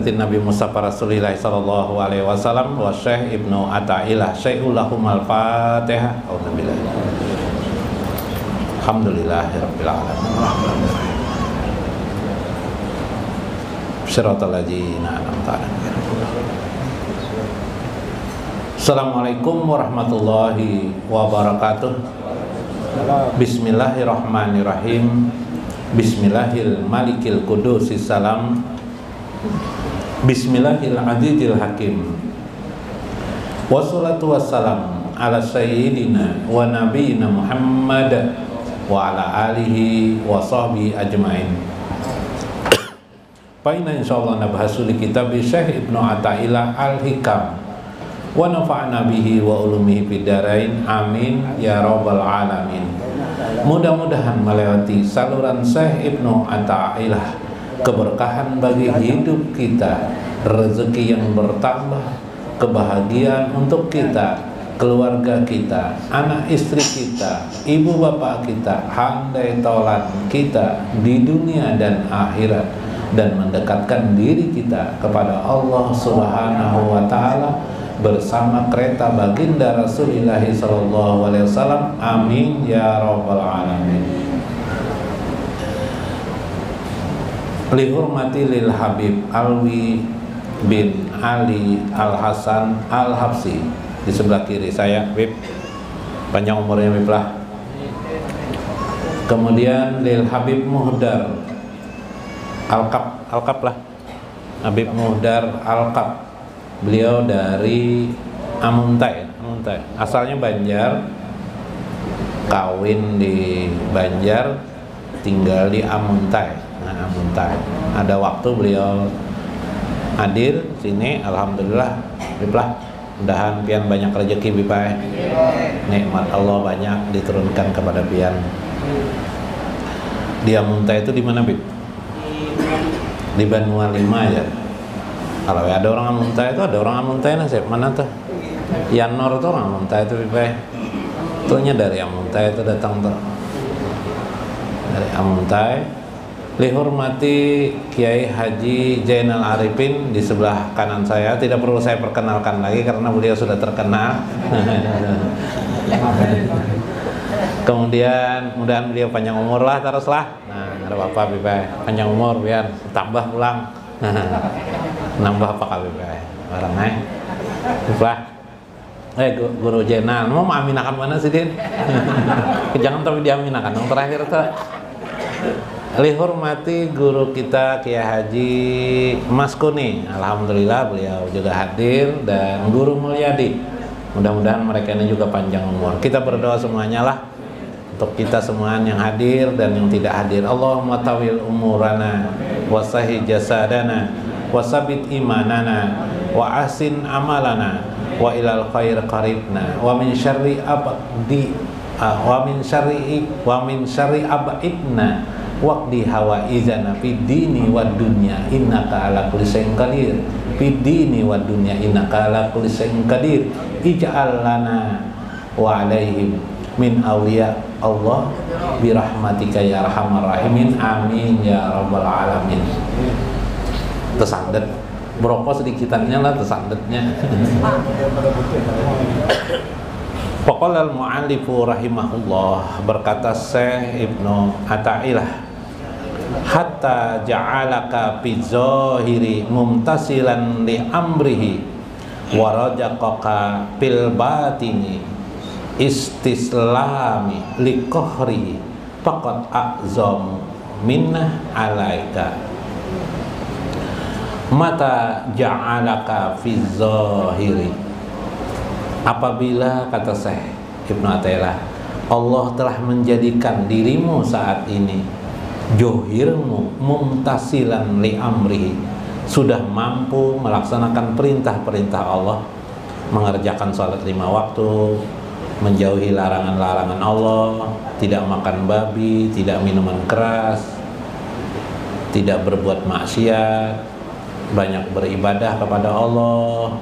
hadratin Nabi Mustafa Rasulillah sallallahu alaihi wasallam wa Syekh Ibnu Athaillah Syaikhul lahum al-Fatihah. Alhamdulillahirabbil alamin. Shiratal ladzina an'amta 'alaihim. Assalamualaikum warahmatullahi wabarakatuh. Bismillahirrahmanirrahim. Bismillahil malikil qudusis salam. Bismillahil azizil hakim. Wassalatu wassalam ala sayyidina wa nabiyina Muhammad wa ala alihi wa sahbihi ajmain. Paina insyaallah nabhasu li kitab Syekh Ibnu Athaillah Al-Hikam wa nafa'na bihi wa ulumihi bidarain amin ya rabbal alamin. Mudah-mudahan melewati saluran Syekh Ibnu Athaillah keberkahan bagi hidup kita, rezeki yang bertambah, kebahagiaan untuk kita, keluarga kita, anak istri kita, ibu bapak kita, handai tolan kita di dunia dan akhirat, dan mendekatkan diri kita kepada Allah Subhanahu wa Ta'ala bersama kereta baginda Rasulullah sallallahu alaihi wasallam. Amin ya rabbal alamin. Li hurmati lil Habib Alwi bin Ali Al Hasan Al Habsi di sebelah kiri saya, Bib. Panjang umurnya, Bib lah. Kemudian lil Habib Muhdar Al-Kap lah. Habib Muhdar Al-Kap. Beliau dari Amuntai, asalnya Banjar, kawin di Banjar, tinggal di Amuntai. Nah, Amuntai. Ada waktu beliau hadir sini, alhamdulillah, biplah. Mudahan pian banyak rezeki bipai. Nikmat Allah banyak diturunkan kepada pian. Di Amuntai itu di mana, Bib? Di Banua 5 ya. Kalau ada orang Amuntai itu, ada orang Amuntai nasib mana tuh? Yanor tuh orang Amuntai itu, Bipai. Tuhnya dari Amuntai itu datang tuh. Dari Amuntai. Lihormati Kiai Haji Zainal Arifin di sebelah kanan saya. Tidak perlu saya perkenalkan lagi karena beliau sudah terkenal. Kemudian mudahan beliau panjang umur lah teruslah. Nah, ada apa-apa, Bipai. Panjang umur biar tambah pulang. Nambah apa kali barang Wah. Guru Jenal mau aminakan mana sih, Din? Jangan tapi diaminakan yang terakhir tuh. Lihormati guru kita Kiai Haji Mas Kuni. Alhamdulillah beliau juga hadir, dan Guru Mulyadi. Mudah-mudahan mereka ini juga panjang umur. Kita berdoa semuanya lah untuk kita semua yang hadir dan yang tidak hadir. Allahumma tawil umurana wasahi jasadana wasabit imanana wa asin amalana wa ilal khair qaribna wa min syarri abdi wa min syarri abidna waqdi hawaizana fid dini wad dunya innaka ala kulli syai'in qadir fid dini wad dunya innaka ala kulli syai'in qadir ij'al lana wa alaihim min awliya Allah birahmatika ya arhamar rahimin amin ya rabbal alamin. Tersandet berokok sedikitannya lah tersandetnya. Faqala al-mu'allifu rahimahullah, berkata Syekh Ibnu Athaillah, hatta ja'alaka fi zahiri mumtasilan li amrihi wa rajaqaka fil batini istislami li qahri faqad a'zam minnah alaika. Mata ja'alaka fi zahiri, apabila, kata Syekh Ibnu Athaillah, Allah telah menjadikan dirimu saat ini, johirmu mumtasilan li amrihi, sudah mampu melaksanakan perintah-perintah Allah, mengerjakan sholat 5 waktu, menjauhi larangan-larangan Allah, tidak makan babi, tidak minuman keras, tidak berbuat maksiat, banyak beribadah kepada Allah.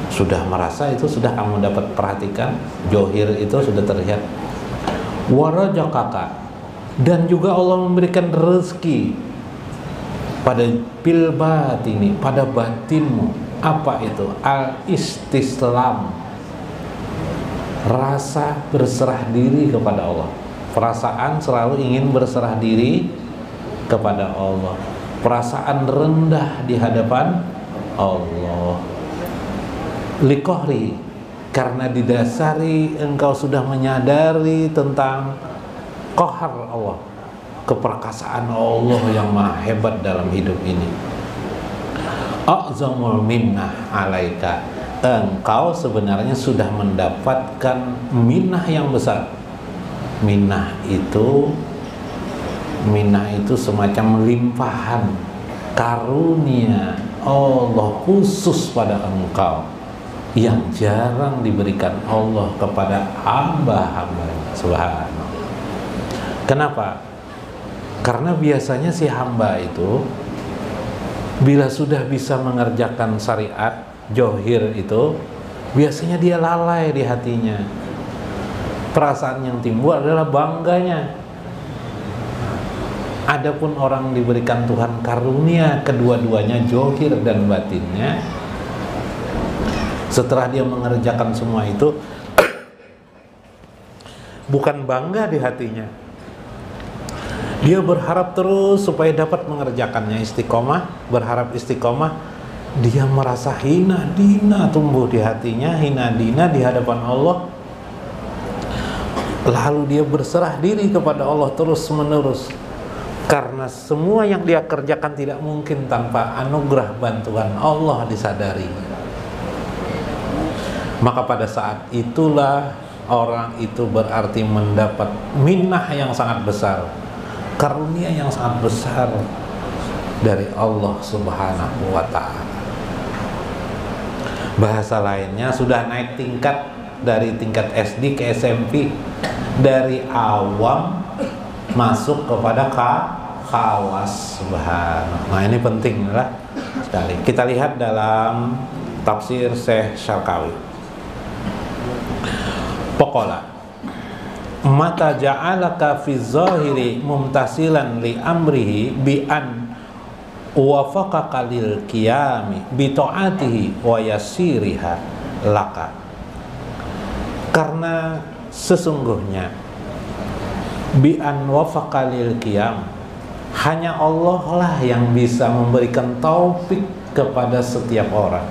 Sudah merasa itu sudah kamu dapat perhatikan, johir itu sudah terlihat. Warajaqaka, dan juga Allah memberikan rezeki pada fil batini, pada batinmu. Apa itu? Al-istislam, rasa berserah diri kepada Allah. Perasaan selalu ingin berserah diri kepada Allah, perasaan rendah di hadapan Allah. Liqahri, karena didasari engkau sudah menyadari tentang qahar Allah, keperkasaan Allah yang maha hebat dalam hidup ini. A'zamul minnah alaika, engkau sebenarnya sudah mendapatkan minnah yang besar. Minnah itu semacam limpahan karunia Allah khusus pada engkau yang jarang diberikan Allah kepada hamba-hambanya. Subhanallah. Kenapa? Karena biasanya si hamba itu bila sudah bisa mengerjakan syariat johir itu, biasanya dia lalai di hatinya. Perasaan yang timbul adalah bangganya. Adapun orang diberikan Tuhan karunia kedua-duanya, johir dan batinnya, setelah dia mengerjakan semua itu bukan bangga di hatinya, dia berharap terus supaya dapat mengerjakannya, istiqomah, berharap istiqomah. Dia merasa hina dina tumbuh di hatinya, hina dina di hadapan Allah. Lalu dia berserah diri kepada Allah terus menerus, karena semua yang dia kerjakan tidak mungkin tanpa anugerah bantuan Allah disadari. Maka pada saat itulah orang itu berarti mendapat minnah yang sangat besar, karunia yang sangat besar dari Allah Subhanahu wa ta'ala. Bahasa lainnya sudah naik tingkat dari tingkat SD ke SMP, dari awam masuk kepada khawas. Subhanallah. Nah, ini penting lah sekali. Kita lihat dalam tafsir Syekh Syarqawi. Pokola mata ja'alaka fi zahiri mumtasilan li amrihi bi an wafaqaka lil qiyami bi ta'atihi wa yasiriha laka. Karena sesungguhnya bi an wafaqa lil qiyam, hanya Allah lah yang bisa memberikan taufik kepada setiap orang.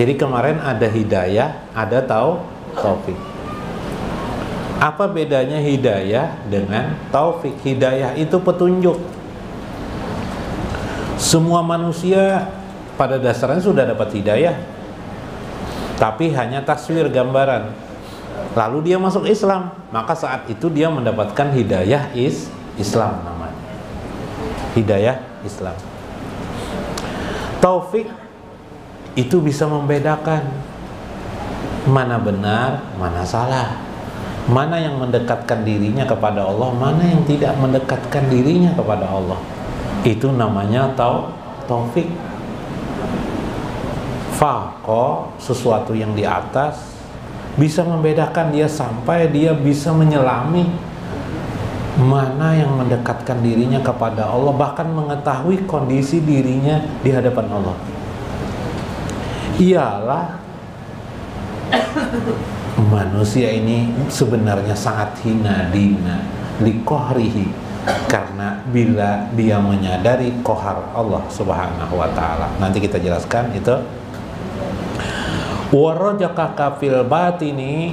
Jadi kemarin ada hidayah, ada taufik. Apa bedanya hidayah dengan taufik? Hidayah itu petunjuk. Semua manusia pada dasarnya sudah dapat hidayah, tapi hanya taswir, gambaran. Lalu dia masuk Islam, maka saat itu dia mendapatkan hidayah Islam namanya. Hidayah Islam. Taufik itu bisa membedakan mana benar, mana salah, mana yang mendekatkan dirinya kepada Allah, mana yang tidak mendekatkan dirinya kepada Allah. Itu namanya taufik. Faqo, sesuatu yang di atas, bisa membedakan dia sampai dia bisa menyelami mana yang mendekatkan dirinya kepada Allah, bahkan mengetahui kondisi dirinya di hadapan Allah. Ialah manusia ini sebenarnya sangat hina dina liqahrihi, karena bila dia menyadari qahar Allah Subhanahu wa ta'ala. Nanti kita jelaskan itu. Warajaka fil batini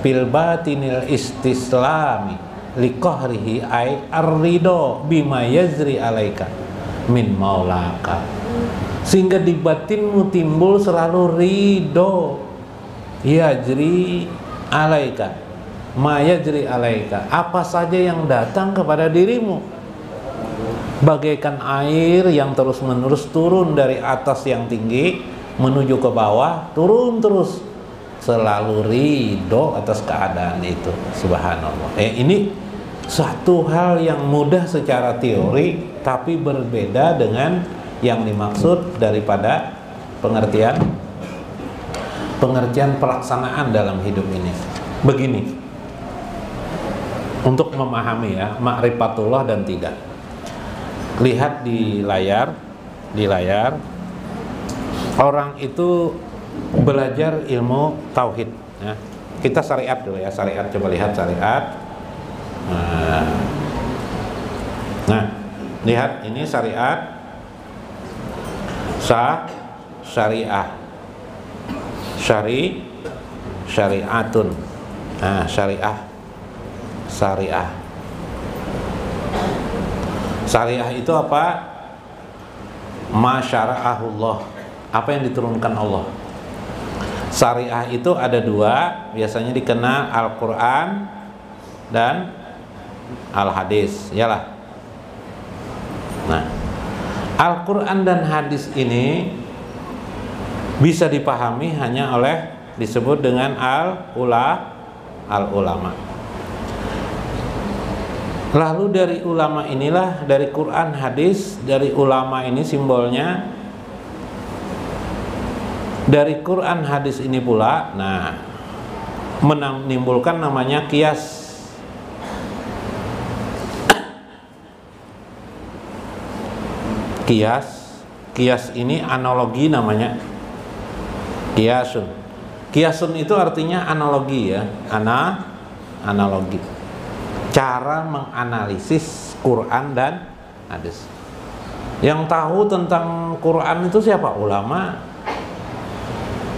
fil batinil istislami liqahrihi ay ar-ridho bima yazri alaika min maulaka, sehingga di batinmu timbul selalu ridho, yajri alaika ma yajri alaika, apa saja yang datang kepada dirimu, bagaikan air yang terus menerus turun dari atas yang tinggi menuju ke bawah, turun terus, selalu ridho atas keadaan itu. Subhanallah. Ini satu hal yang mudah secara teori, tapi berbeda dengan yang dimaksud daripada pengertian pelaksanaan dalam hidup ini. Begini, untuk memahami ya ma'rifatullah dan tidak, lihat di layar di layar, orang itu belajar ilmu tauhid. Ya. Kita syariat dulu ya, syariat, coba lihat syariat. Nah, lihat ini syariat, syariah, syariatun. Nah, syariah. Syariah itu apa? Ma syara'ahullah, apa yang diturunkan Allah. Syariah itu ada dua, biasanya dikenal Al-Quran dan Al-Hadis, yalah. Nah, Al-Quran dan hadis ini bisa dipahami hanya oleh disebut dengan al-ulama. Lalu dari ulama inilah, dari Quran, hadis, dari ulama ini simbolnya, dari Quran, hadis ini pula, nah, menimbulkan namanya qiyas. Qiyas ini analogi namanya. Qiyasun itu artinya analogi ya, analogi. Cara menganalisis Quran dan hadis. Yang tahu tentang Quran itu siapa? Ulama.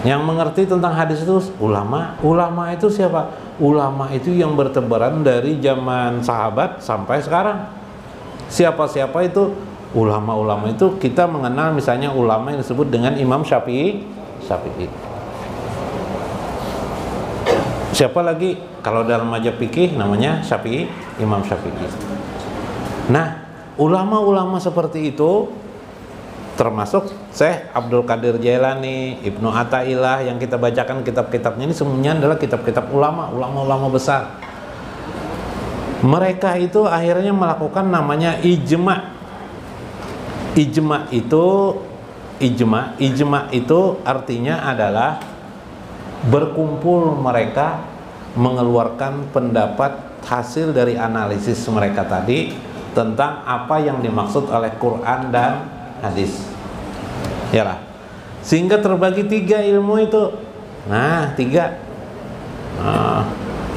Yang mengerti tentang hadis itu ulama. Ulama itu siapa? Ulama itu yang bertebaran dari zaman sahabat sampai sekarang. Siapa-siapa itu ulama-ulama itu kita mengenal, misalnya ulama yang disebut dengan Imam Syafi'i. Siapa lagi kalau dalam mazhab fikih namanya Syafi'i, Imam Syafi'i. Nah, ulama-ulama seperti itu termasuk Syekh Abdul Qadir Jailani, Ibnu Athaillah, yang kita bacakan kitab-kitabnya ini semuanya adalah kitab-kitab ulama besar. Mereka itu akhirnya melakukan namanya ijma. Ijma itu artinya adalah berkumpul mereka mengeluarkan pendapat hasil dari analisis mereka tadi tentang apa yang dimaksud oleh Quran dan hadis. Yalah. Sehingga terbagi tiga ilmu itu. Nah, tiga.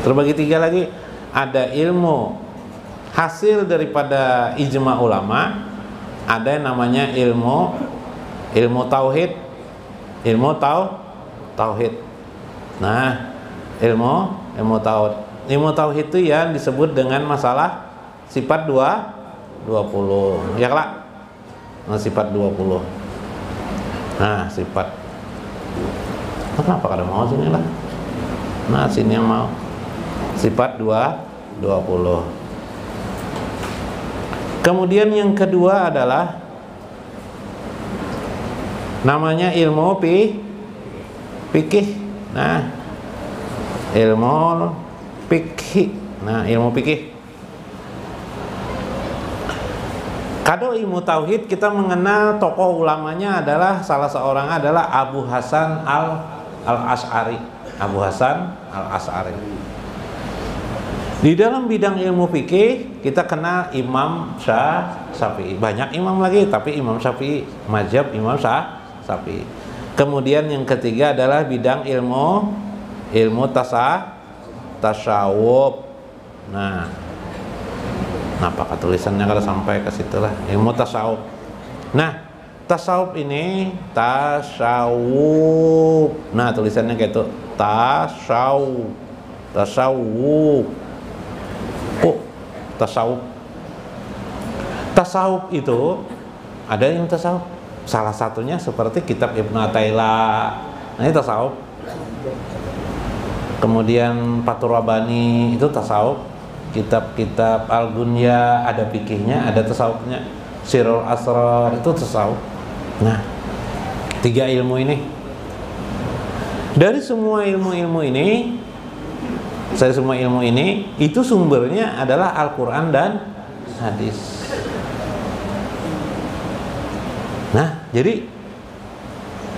Terbagi tiga lagi. Ada ilmu hasil daripada ijma ulama, ada yang namanya ilmu tauhid, tauhid. Nah, ilmu tauhid itu yang disebut dengan masalah sifat 20. Ya kelak. Nah, sifat 20. Nah, sifat. Kenapa kada mau sini lah? Nah, sini yang mau. Sifat 20. Kemudian yang kedua adalah namanya ilmu fikih. Nah, ilmu fikih. Nah, ilmu fikih. Kado ilmu tauhid kita mengenal tokoh ulamanya adalah salah seorang adalah Abu Hasan al-Asy'ari. Abu Hasan al-Asy'ari. Di dalam bidang ilmu fikih kita kenal Imam Syafi'i. Banyak imam lagi, tapi Imam Syafi'i, mazhab Imam Syafi'i. Kemudian yang ketiga adalah bidang ilmu tasawuf. Nah, apakah tulisannya kalau sampai ke situ lah, ilmu tasawuf. Nah, tasawuf ini tasawuf. Nah, tulisannya kayak itu, tasawuf. Oh, tasawuf. Tasawuf itu ada yang tasawuf. Salah satunya seperti kitab Ibnu Athaillah. Nah, ini tasawuf. Kemudian Fathur Rabbani itu tasawuf. Kitab-kitab Al-Gunya ada fikihnya, ada tasawufnya. Sirrul Asrar itu tasawuf. Nah, tiga ilmu ini. Dari semua ilmu-ilmu ini, itu sumbernya adalah Al-Quran dan hadis. Nah, jadi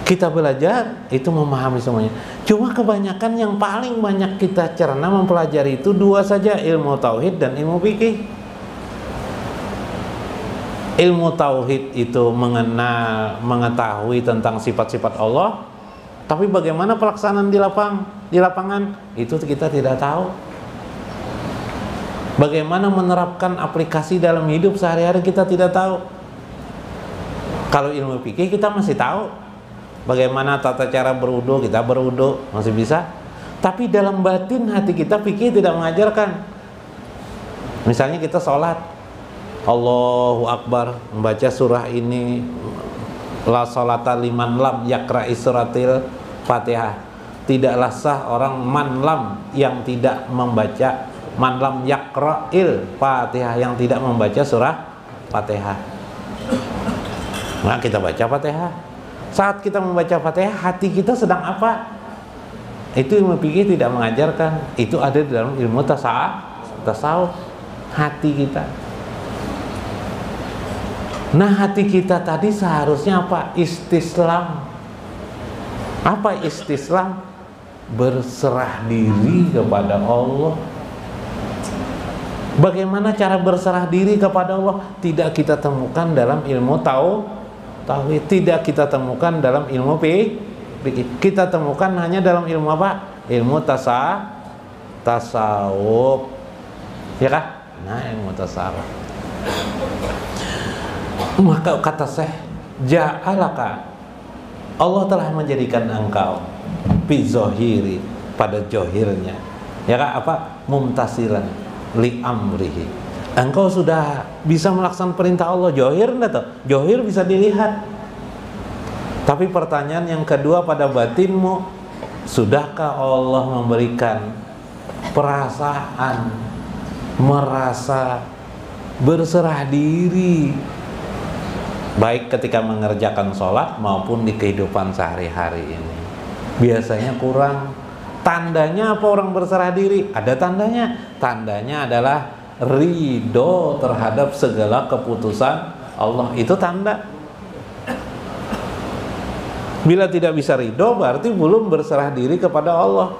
kita belajar itu memahami semuanya. Cuma kebanyakan yang paling banyak kita cerna mempelajari itu dua saja, ilmu tauhid dan ilmu fikih. ilmu tauhid itu mengenal, mengetahui tentang sifat-sifat Allah, tapi bagaimana pelaksanaan di lapangan itu kita tidak tahu. Bagaimana menerapkan aplikasi dalam hidup sehari-hari kita tidak tahu. Kalau ilmu fikih kita masih tahu. Bagaimana tata cara berwudu, kita berwudu masih bisa. Tapi dalam batin hati kita fikih tidak mengajarkan. Misalnya kita sholat, Allahu Akbar, membaca surah ini, la sholata liman lam yakra'i suratil Fatihah. Tidaklah sah orang man lam yang tidak membaca, man lam yakra'il Fatihah, yang tidak membaca surah Fatihah. Nah, kita baca Fatihah. Saat kita membaca Fatihah, hati kita sedang apa? Itu ilmu fikih tidak mengajarkan. Itu ada di dalam ilmu tasawuf. Hati kita. Nah, hati kita tadi seharusnya apa? Istislam. Apa istislam? Berserah diri kepada Allah. Bagaimana cara berserah diri kepada Allah? Tidak kita temukan dalam ilmu tauhid, tidak kita temukan dalam ilmu fikih. Kita temukan hanya dalam ilmu apa? Ilmu tasawuf. Ya kah? Nah, ilmu tasawuf. Maka kata Syekh, ja'alaka, Allah telah menjadikan engkau fi zohiri, pada johirnya, ya kak, apa? Mumtasilan li amrihi. Engkau sudah bisa melaksanakan perintah Allah. Johir enggak tuh? Johir bisa dilihat. Tapi pertanyaan yang kedua pada batinmu, sudahkah Allah memberikan perasaan merasa berserah diri, baik ketika mengerjakan sholat maupun di kehidupan sehari-hari ini? Biasanya kurang. Tandanya apa orang berserah diri? Ada tandanya. Tandanya adalah ridho terhadap segala keputusan Allah. Itu tanda. Bila tidak bisa ridho, berarti belum berserah diri kepada Allah.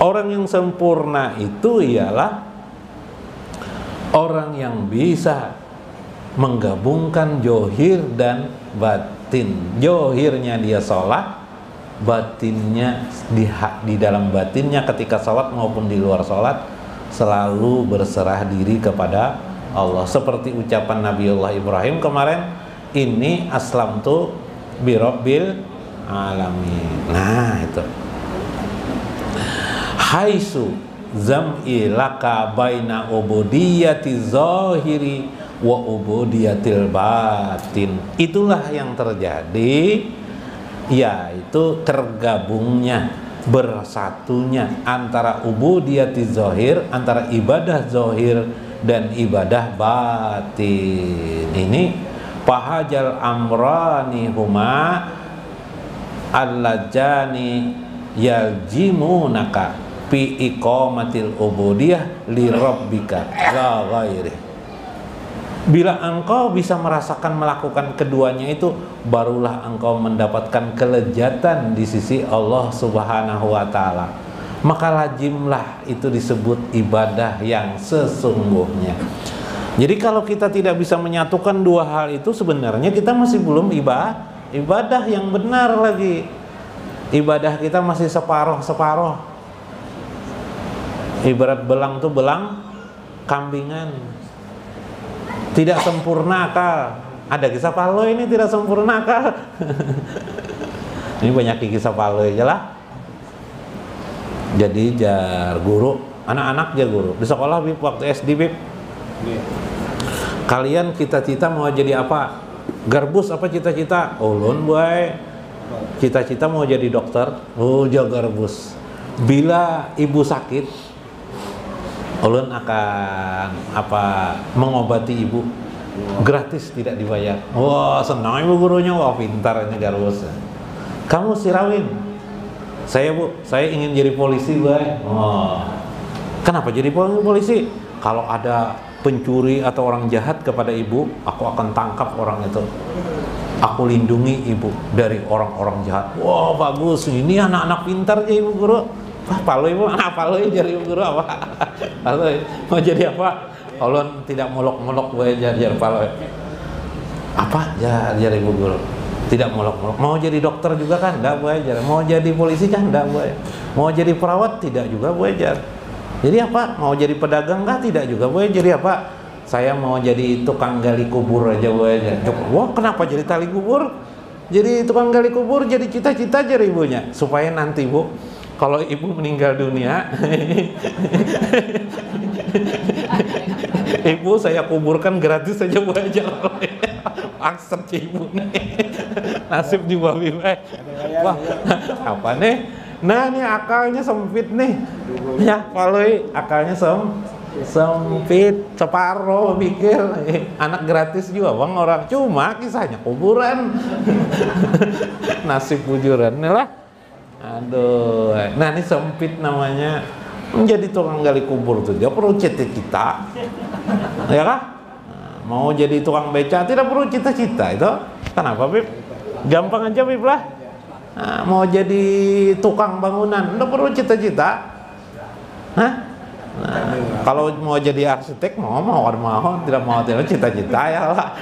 Orang yang sempurna itu ialah orang yang bisa menggabungkan johir dan batin. Johirnya dia sholat, batinnya di dalam batinnya ketika sholat maupun di luar sholat selalu berserah diri kepada Allah. Seperti ucapan Nabiullah Ibrahim kemarin, ini aslamtu birabbil alamin. Nah, itu haitsu zam'i laka baina ubudiyati zahiri wa ubudiyatil batin. Itulah yang terjadi, yaitu tergabungnya, bersatunya antara ubudiyati zahir, antara ibadah zahir dan ibadah batin. Ini fahajal amrani huma allajani yaljimunaka fi iqamatil ubudiyah li rabbika la ghairi. Bila engkau bisa merasakan melakukan keduanya itu, barulah engkau mendapatkan kelezatan di sisi Allah Subhanahu wa ta'ala. Maka lazimlah itu disebut ibadah yang sesungguhnya. Jadi kalau kita tidak bisa menyatukan dua hal itu, sebenarnya kita masih belum ibadah yang benar lagi. Ibadah kita masih separoh-separoh. Ibarat belang tuh belang kambingan. Tidak sempurna akal. Ada kisah Paloi ini tidak sempurna akal. Ini banyak kisah Paloi aja lah. Jadi jar guru, anak-anak jar guru. Di sekolah Bib, waktu SD Bib. Kalian cita-cita mau jadi apa? Garbus apa cita-cita? Ulun boy. Cita-cita mau jadi dokter. Oh, jaga garbus. Bila ibu sakit, ulun akan mengobati ibu gratis, tidak dibayar. Wah, senang ibu gurunya. Wah, pintar ini garbus. Kamu Sirawin? Saya bu, saya ingin jadi polisi boy. Oh, kenapa jadi polisi? Kalau ada pencuri atau orang jahat kepada ibu, aku akan tangkap orang itu. Aku lindungi ibu dari orang-orang jahat. Wah, bagus. Ini anak-anak pintar ya ibu guru. Wah, Paloi ibu, anak Paloi jadi ibu guru apa? Paloi mau jadi apa? ulun tidak muluk-muluk bae jar paloe. Apa jar ibu guru? Tidak muluk-muluk. Mau jadi dokter juga kan? Enggak bae jar. Mau jadi polisi kan? Enggak bae. Mau jadi perawat tidak juga bae jar. Jadi apa? Mau jadi pedagang kah? Tidak juga bae. Jadi apa? Saya mau jadi tukang gali kubur aja bae jar. Wah, kenapa jadi tali kubur? Jadi tukang gali kubur jadi cita-cita aja ibunya supaya nanti Bu kalau ibu meninggal dunia ibu saya kuburkan gratis saja Bu aja. Akses ibu nih. Nasib di babi wah apa nih? Nah ini akalnya sempit nih. Ya kalau akalnya sempit separuh pikir anak gratis juga bang orang cuma kisahnya kuburan. Nasib bujuran nih lah. Aduh, nah ini sempit namanya menjadi tukang gali kubur tuh dia perlu cita-cita ya kah? Mau jadi tukang beca tidak perlu cita-cita itu kenapa Bib? Gampang aja Bib lah. Nah, mau jadi tukang bangunan tidak perlu cita-cita. Hah? Nah, kalau mau jadi arsitek mau tidak mau cita-cita ya lah.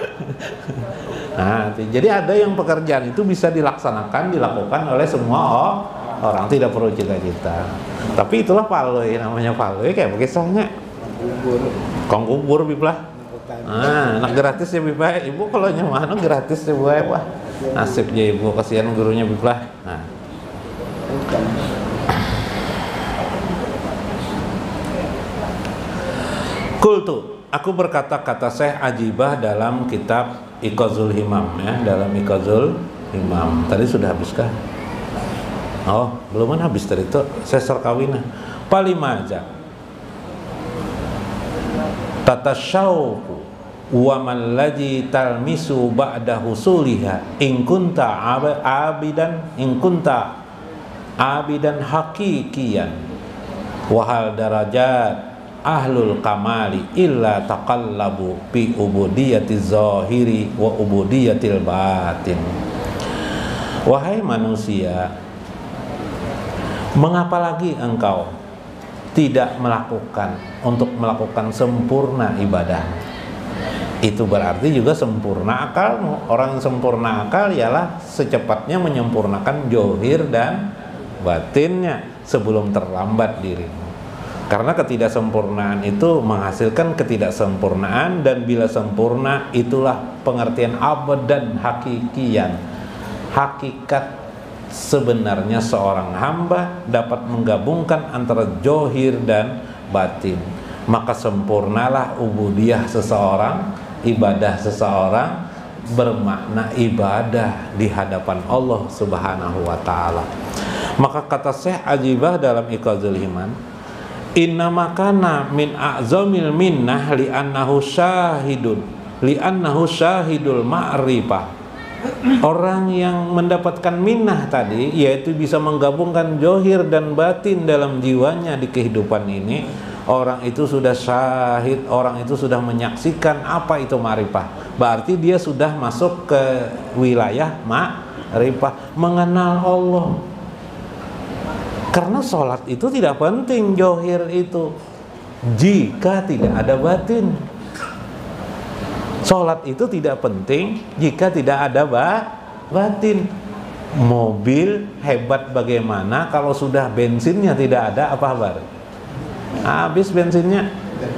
Nah, jadi ada yang pekerjaan itu bisa dilakukan oleh semua orang tidak perlu cita-cita. Tapi itulah paloi namanya paloi kayak begitu kong kubur biblah. Nah, anak gratis ya biblah. Ibu kalau nyaman gratis ya biblah. Nasib ya ibu kasihan gurunya biblah. Nah. Kultu, aku berkata kata Syekh Ajibah dalam kitab Iqazul Himam ya, dalam Iqazul Himam. Tadi sudah habiskah? Oh, belum habis tadi itu saya serkawina. Palimaja. Tatasyauqu wa man ladzi talmisu ba'da husuliha in kunta abidan haqiqiyan wa hal darajat ahlul kamali illa taqallabu bi ubudiyati zahiri wa ubudiyatil batin. Wahai manusia, mengapa lagi engkau tidak melakukan sempurna ibadah? Itu berarti juga sempurna akalmu. Orang yang sempurna akal ialah secepatnya menyempurnakan johir dan batinnya sebelum terlambat dirimu. Karena ketidaksempurnaan itu menghasilkan ketidaksempurnaan, dan bila sempurna itulah pengertian abad dan hakikian. Hakikat sebenarnya seorang hamba dapat menggabungkan antara johir dan batin. Maka sempurnalah ubudiyah seseorang, ibadah seseorang bermakna ibadah di hadapan Allah Subhanahu wa taala. Maka kata Syekh Ajibah dalam Iqazul Himan, inna makana min a'zamil minnah li'annahu syahidul ma'rifah. Orang yang mendapatkan minnah tadi yaitu bisa menggabungkan johir dan batin dalam jiwanya di kehidupan ini. Orang itu sudah syahid, orang itu sudah menyaksikan apa itu ma'rifah. Berarti dia sudah masuk ke wilayah ma'rifah, mengenal Allah. Karena sholat itu tidak penting johir itu jika tidak ada batin. Sholat itu tidak penting jika tidak ada batin. Mobil hebat bagaimana kalau sudah bensinnya tidak ada, apa kabar? Habis bensinnya,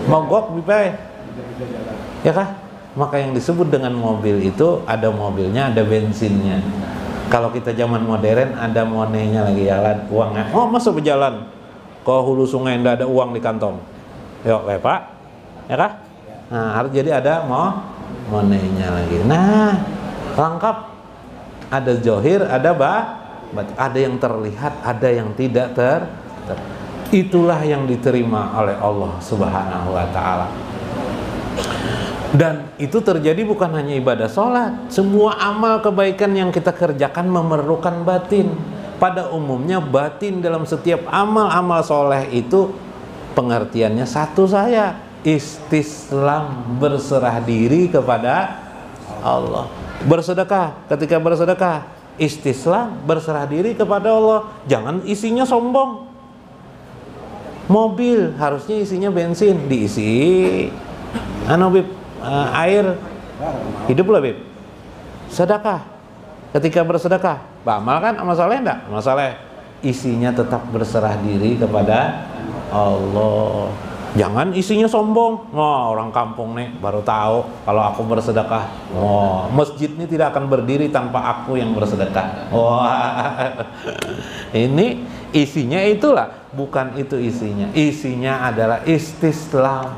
mogok bipai, ya kah? Maka yang disebut dengan mobil itu ada mobilnya, ada bensinnya. Kalau kita zaman modern ada monenya lagi jalan, uangnya. Oh masa berjalan ke hulu sungai tidak ada uang di kantong? Yuk Pak, ya kah? Nah harus jadi ada monenya lagi. Nah lengkap, ada johir, ada ada yang terlihat, ada yang tidak itulah yang diterima oleh Allah Subhanahu wa ta'ala. Dan itu terjadi bukan hanya ibadah sholat. Semua amal kebaikan yang kita kerjakan memerlukan batin. Pada umumnya batin dalam setiap amal-amal soleh itu pengertiannya satu saya, istislam, berserah diri kepada Allah. Bersedekah, ketika bersedekah istislam, berserah diri kepada Allah. Jangan isinya sombong. Mobil harusnya isinya bensin, diisi Bib, air hidup loh Bib. Sedekah. Ketika bersedekah, beramal kan amal saleh enggak? Amal saleh. Isinya tetap berserah diri kepada Allah. Jangan isinya sombong. Wah, orang kampung nih baru tahu kalau aku bersedekah. Wah, masjid ini tidak akan berdiri tanpa aku yang bersedekah. Wah, ini isinya itulah. Bukan itu isinya. Isinya adalah istislam,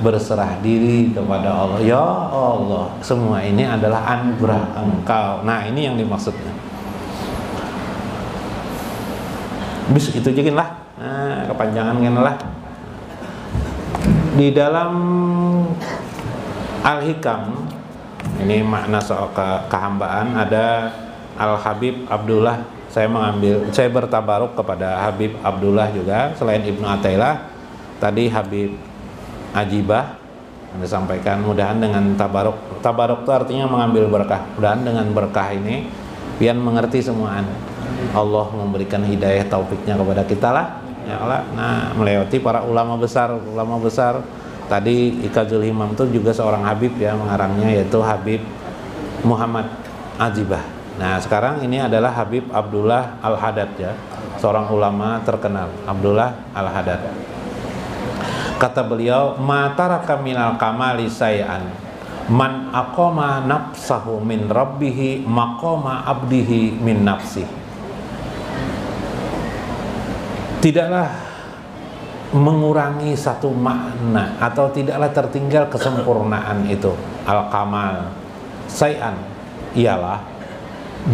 berserah diri kepada Allah. Ya Allah, semua ini adalah anugerah Engkau. Nah, ini yang dimaksudnya. Bis itu jadiin lah. Nah, kepanjangan kan lah. Di dalam Al-Hikam, ini makna soal kehambaan, ada Al-Habib Abdullah. Saya bertabaruk kepada Habib Abdullah juga, selain Ibnu Athaillah. Tadi Habib Ajibah yang disampaikan, mudahan dengan tabaruk itu artinya mengambil berkah. Mudahan dengan berkah ini pian mengerti semuaan. Allah memberikan hidayah taufiknya kepada kita lah, ya Allah. Nah, melewati para ulama besar tadi Ikazul Himam itu juga seorang Habib ya, mengarangnya yaitu Habib Muhammad Ajibah. Nah, sekarang ini adalah Habib Abdullah Al-Haddad ya, seorang ulama terkenal, Abdullah Al-Haddad. Kata beliau, "Mataraka minal kamali say'an man aqama nafsahu min rabbihi maqama abdihi min nafsihi." Tidaklah mengurangi satu makna atau tidaklah tertinggal kesempurnaan itu. Al-kamal say'an ialah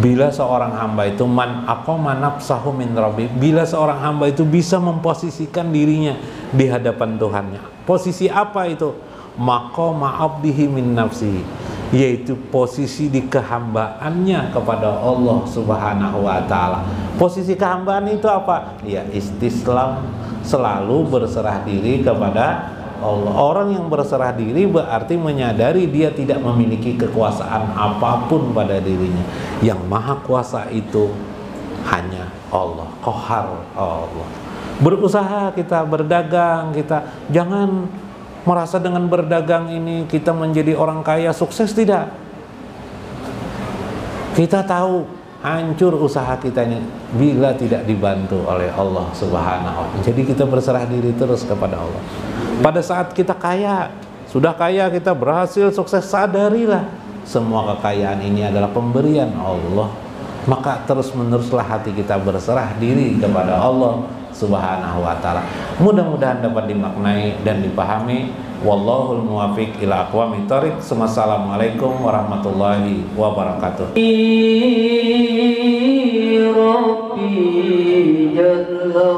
bila seorang hamba itu man aqama nafsahu min rabbi, bila seorang hamba itu bisa memposisikan dirinya di hadapan Tuhannya. Posisi apa itu? Maqama abdihi min nafsi, yaitu posisi di kehambaannya kepada Allah Subhanahu wa taala. Posisi kehambaan itu apa? Ya, istislam, selalu berserah diri kepada Allah. Orang yang berserah diri berarti menyadari dia tidak memiliki kekuasaan apapun pada dirinya. Yang maha kuasa itu hanya Allah, Qahar Allah. Berusaha kita, berdagang kita, jangan merasa dengan berdagang ini kita menjadi orang kaya, sukses, tidak. Kita tahu hancur usaha kita ini bila tidak dibantu oleh Allah Subhanahu wa ta'ala. Jadi kita berserah diri terus kepada Allah. Pada saat kita kaya, sudah kaya, kita berhasil, sukses, sadarilah semua kekayaan ini adalah pemberian Allah. Maka terus-meneruslah hati kita berserah diri kepada Allah Subhanahu wa ta'ala. Mudah-mudahan dapat dimaknai dan dipahami. Wallahul muwafiq ila aqwamit thoriq. Wassalamualaikum warahmatullahi wabarakatuh. Rabbi jalla